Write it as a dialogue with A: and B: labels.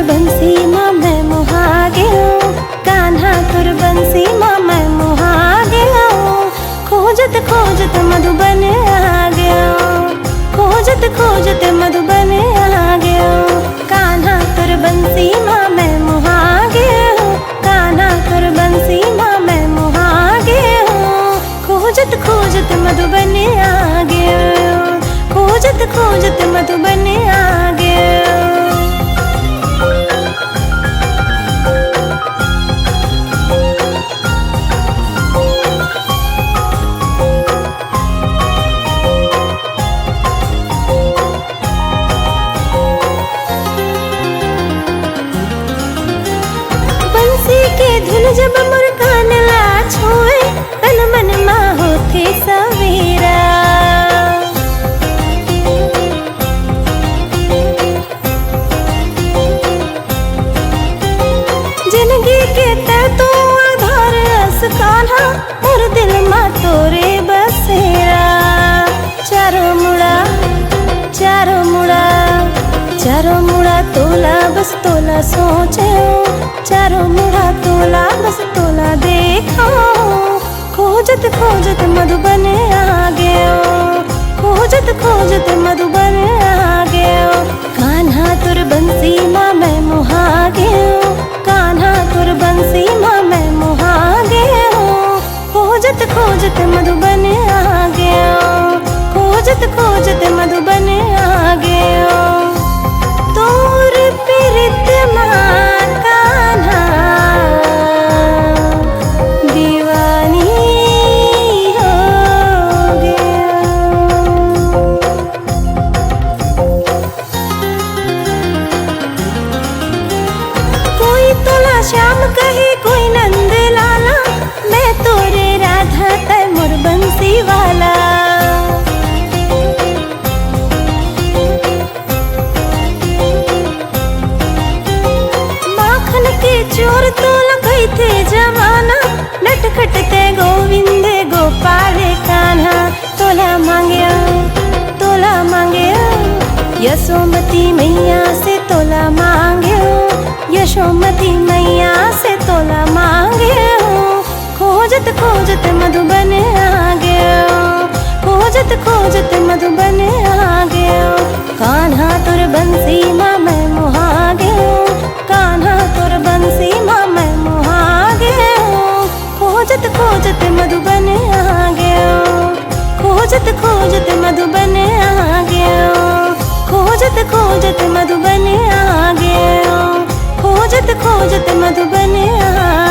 A: बंसी माँ मैं मुहा गया, कान्हा तुर बंसी माँ मैं मुहा गया। खोजत खोजत मधुबन आ गया, खोजत खोजत मधुबन आ गया। कान्हा तुर बंसी माँ मैं मुहा गया, कान्हा तुर बंसी माँ मैं मुहा गया। खोजत खोजत मधुबन आ गया, खोजत खोजत मधुबन आ गया। धुन जब मोर कान ला छुए, तन मन माँ होथे सवेरा। जिंदगी के ते तो आधार अस कान्हा, मोर दिल माँ तोरे बसेरा। चारों मुड़ा चारों मुड़ा चारों मुड़ा तोला बस तोला सोचे, चारों मुड़ा तोला बस तोला देखो। खोजत खोजत मधुबन आ गया, खोजत खोजत मधुबन आ गया। कान्हा तुर बंसी माँ मैं मुहा गया, कान्हा तुर बंसी माँ मैं मुहा गया। खोजत खोजत मधुबन आ गया, खोजत खोजत मधुबन आ गया। तोर प्रीत माँ कान्हा दीवानी हो गया। कोई तोला श्याम कहे कोई नंद लाला, मैं तोरे राधा तै मोर बंसी वाला। चोर तोला गई थे जमाना, नटखट ते गोविंद गोपाल कान्हा। तोला मांगया तोला मांगया, यशोमती मैया से तोला मांगया, यशोमती मैया से तोला मांगया। खोजत खोजत मधुबन आ गया, खोजत खोजत मधुबन आ गया। कान्हा तुर बंसी माँ मैं मुहा गया, कान्हा तुर बंसी माँ मैं मुहा गया। खोजत खोजत मधुबन आ गया, खोजत खोजत मधुबन आ गया। खोजत खोजत मधुबन आ गया, खोजत खोजत मधुबन आ